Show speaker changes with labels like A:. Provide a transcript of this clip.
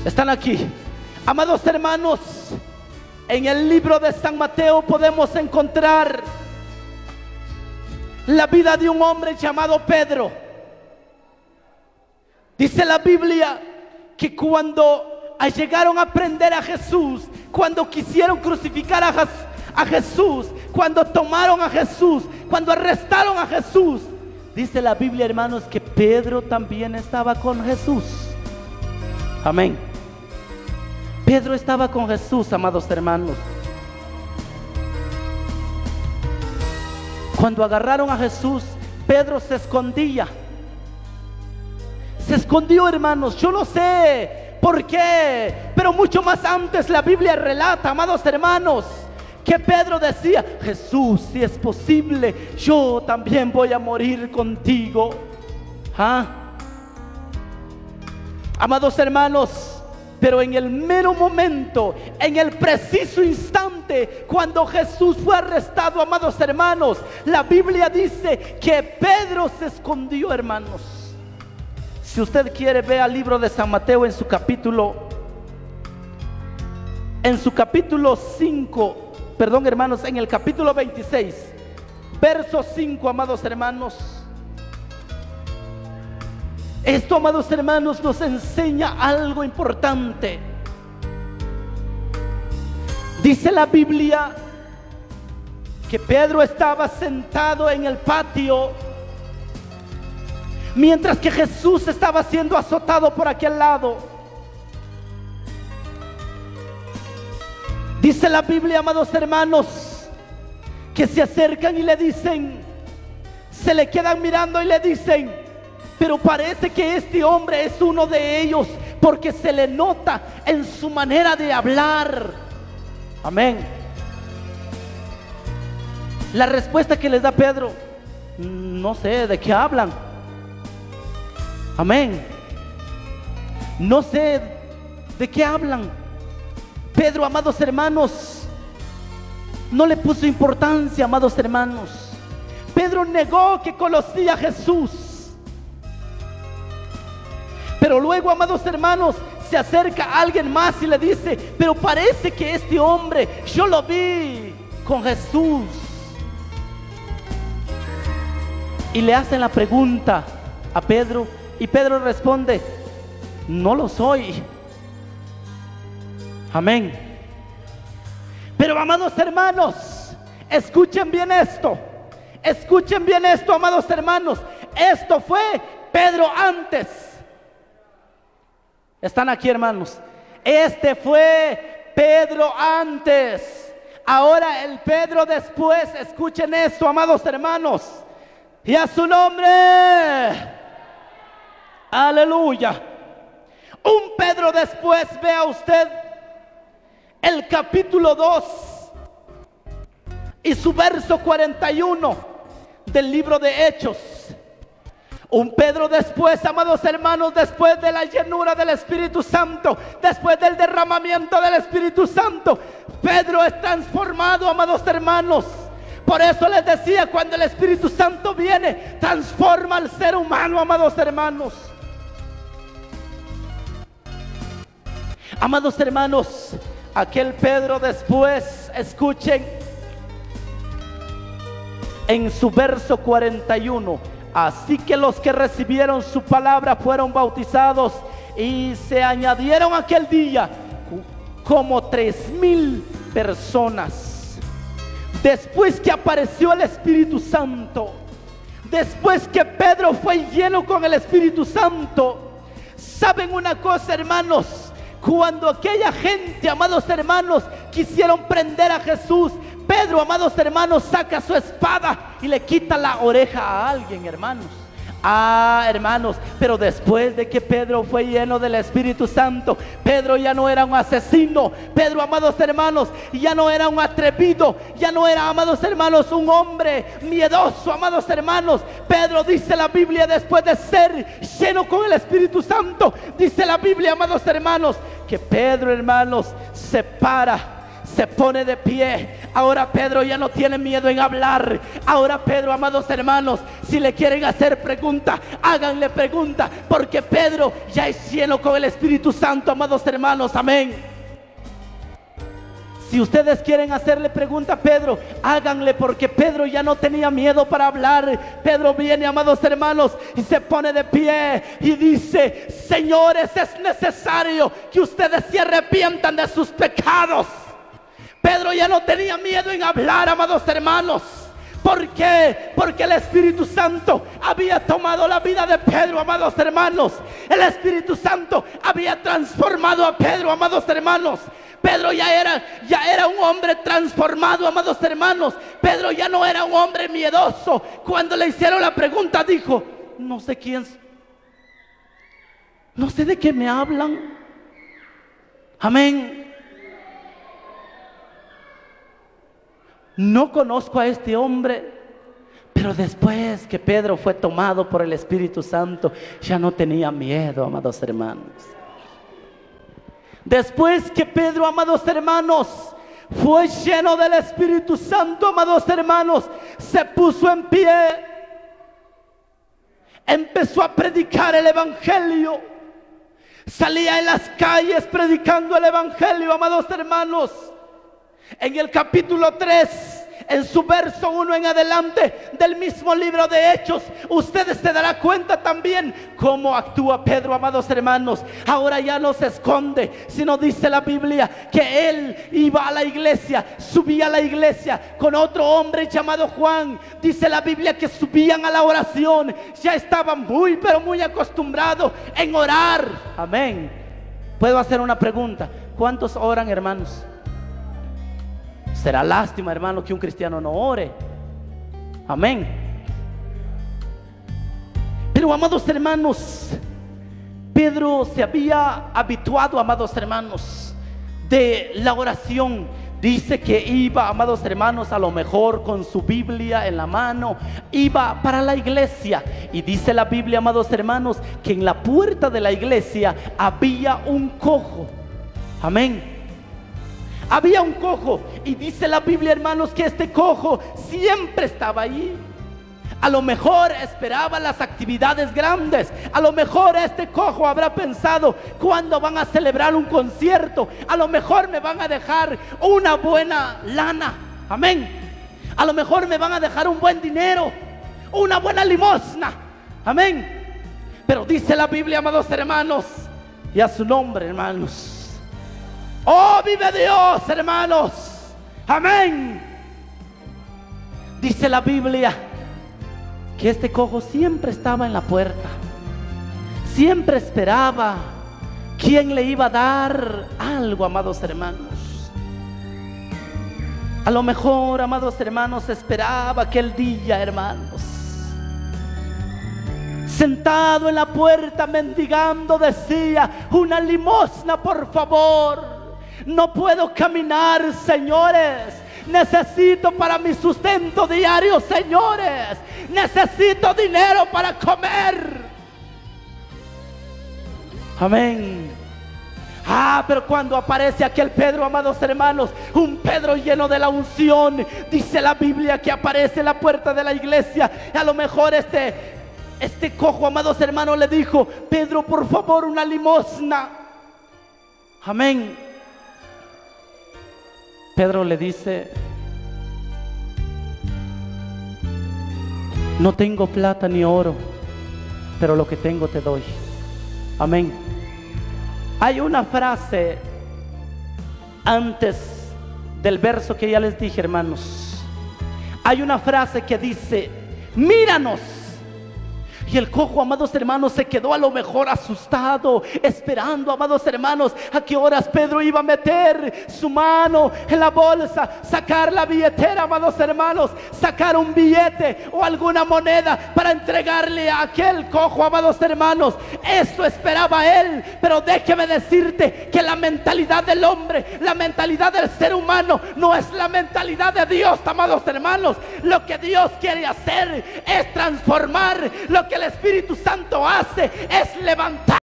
A: Están aquí. Amados hermanos, en el libro de San Mateo podemos encontrar la vida de un hombre llamado Pedro. Dice la Biblia que cuando llegaron a prender a Jesús, cuando quisieron crucificar a Jesús, cuando tomaron a Jesús, cuando arrestaron a Jesús, dice la Biblia, hermanos, que Pedro también estaba con Jesús. Amén. Pedro estaba con Jesús, amados hermanos. Cuando agarraron a Jesús, Pedro se escondía. Se escondió, hermanos. Yo no sé por qué, pero mucho más antes la Biblia relata, amados hermanos, que Pedro decía: Jesús, si es posible, yo también voy a morir contigo. Amados hermanos, pero en el mero momento, en el preciso instante, cuando Jesús fue arrestado, amados hermanos, la Biblia dice que Pedro se escondió, hermanos. Si usted quiere, vea el libro de San Mateo en su capítulo 5, perdón hermanos, en el capítulo 26, verso 5, amados hermanos. Esto, amados hermanos, nos enseña algo importante. Dice la Biblia que Pedro estaba sentado en el patio, mientras que Jesús estaba siendo azotado por aquel lado. Dice la Biblia, amados hermanos, que se acercan y le dicen, se le quedan mirando y le dicen: pero parece que este hombre es uno de ellos, porque se le nota en su manera de hablar. Amén. La respuesta que les da Pedro: no sé de qué hablan. Amén. No sé de qué hablan. Pedro, amados hermanos, no le puso importancia, amados hermanos. Pedro negó que conocía a Jesús. Pero luego, amados hermanos, se acerca a alguien más y le dice: pero parece que este hombre, yo lo vi con Jesús. Y le hacen la pregunta a Pedro, y Pedro responde: no lo soy. Amén. Pero, amados hermanos, escuchen bien esto. Escuchen bien esto, amados hermanos. Esto fue Pedro antes. Están aquí, hermanos. Este fue Pedro antes. Ahora el Pedro después. Escuchen esto, amados hermanos. Y a su nombre. Aleluya. Un Pedro después. Vea usted el capítulo 2 y su verso 41 del libro de Hechos. Un Pedro después, amados hermanos, después de la llenura del Espíritu Santo, después del derramamiento del Espíritu Santo, Pedro es transformado, amados hermanos. Por eso les decía, cuando el Espíritu Santo viene, transforma al ser humano, amados hermanos. Amados hermanos, aquel Pedro después, escuchen, en su verso 41: así que los que recibieron su palabra fueron bautizados, y se añadieron aquel día como 3,000 personas. Después que apareció el Espíritu Santo, después que Pedro fue lleno con el Espíritu Santo, ¿saben una cosa, hermanos? Cuando aquella gente, amados hermanos, quisieron prender a Jesús, Pedro, amados hermanos, saca su espada y le quita la oreja a alguien, hermanos. Hermanos, pero después de que Pedro fue lleno del Espíritu Santo, Pedro ya no era un asesino. Pedro, amados hermanos, ya no era un atrevido, ya no era, amados hermanos, un hombre miedoso, amados hermanos. Pedro, dice la Biblia, después de ser lleno con el Espíritu Santo, dice la Biblia, amados hermanos, que Pedro, hermanos, se para, se pone de pie Ahora Pedro ya no tiene miedo en hablar. Ahora Pedro, amados hermanos, si le quieren hacer pregunta, háganle pregunta, porque Pedro ya es lleno con el Espíritu Santo, amados hermanos. Amén. Si ustedes quieren hacerle pregunta a Pedro, háganle, porque Pedro ya no tenía miedo para hablar. Pedro viene, amados hermanos, y se pone de pie y dice: señores, es necesario que ustedes se arrepientan de sus pecados. Pedro ya no tenía miedo en hablar, amados hermanos. ¿Por qué? Porque el Espíritu Santo había tomado la vida de Pedro, amados hermanos. El Espíritu Santo había transformado a Pedro, amados hermanos. Pedro ya era un hombre transformado, amados hermanos. Pedro ya no era un hombre miedoso. Cuando le hicieron la pregunta, dijo: no sé quién, no sé de qué me hablan. Amén. No conozco a este hombre. Pero después que Pedro fue tomado por el Espíritu Santo, ya no tenía miedo, amados hermanos. Después que Pedro, amados hermanos, fue lleno del Espíritu Santo, amados hermanos, se puso en pie, empezó a predicar el Evangelio, salía en las calles predicando el Evangelio, amados hermanos. En el capítulo 3, en su verso 1 en adelante del mismo libro de Hechos, ustedes se darán cuenta también cómo actúa Pedro, amados hermanos. Ahora ya no se esconde, sino dice la Biblia que él iba a la iglesia, subía a la iglesia con otro hombre llamado Juan. Dice la Biblia que subían a la oración. Ya estaban muy, pero muy acostumbrados en orar. Amén. ¿Puedo hacer una pregunta? ¿Cuántos oran, hermanos? Será lástima, hermano, que un cristiano no ore. Amén. Pero, amados hermanos, Pedro se había habituado, amados hermanos, de la oración. Dice que iba, amados hermanos, a lo mejor con su Biblia en la mano, iba para la iglesia. Y dice la Biblia, amados hermanos, que en la puerta de la iglesia había un cojo. Amén. Había un cojo, y dice la Biblia, hermanos, que este cojo siempre estaba ahí. A lo mejor esperaba las actividades grandes. A lo mejor este cojo habrá pensado: ¿cuándo van a celebrar un concierto? A lo mejor me van a dejar una buena lana. Amén. A lo mejor me van a dejar un buen dinero, una buena limosna. Amén. Pero dice la Biblia, amados hermanos, y a su nombre, hermanos, ¡oh, vive Dios, hermanos! Amén. Dice la Biblia que este cojo siempre estaba en la puerta. Siempre esperaba quién le iba a dar algo, amados hermanos. A lo mejor, amados hermanos, esperaba aquel día, hermanos, sentado en la puerta mendigando, decía: una limosna, por favor. No puedo caminar, señores. Necesito para mi sustento diario, señores. Necesito dinero para comer. Amén. Pero cuando aparece aquel Pedro, amados hermanos, un Pedro lleno de la unción, dice la Biblia que aparece en la puerta de la iglesia. A lo mejor este cojo, amados hermanos, le dijo: Pedro, por favor, una limosna. Amén. Pedro le dice: no tengo plata ni oro, pero lo que tengo te doy. Amén. Hay una frase antes del verso que ya les dije, hermanos. Hay una frase que dice: míranos. Y el cojo, amados hermanos, se quedó a lo mejor asustado, esperando, amados hermanos, a qué horas Pedro iba a meter su mano en la bolsa, sacar la billetera, amados hermanos, sacar un billete o alguna moneda para entregarle a aquel cojo, amados hermanos. Eso esperaba él. Pero déjeme decirte que la mentalidad del hombre, la mentalidad del ser humano, no es la mentalidad de Dios, amados hermanos. Lo que Dios quiere hacer es transformar. Lo que el Espíritu Santo hace es levantar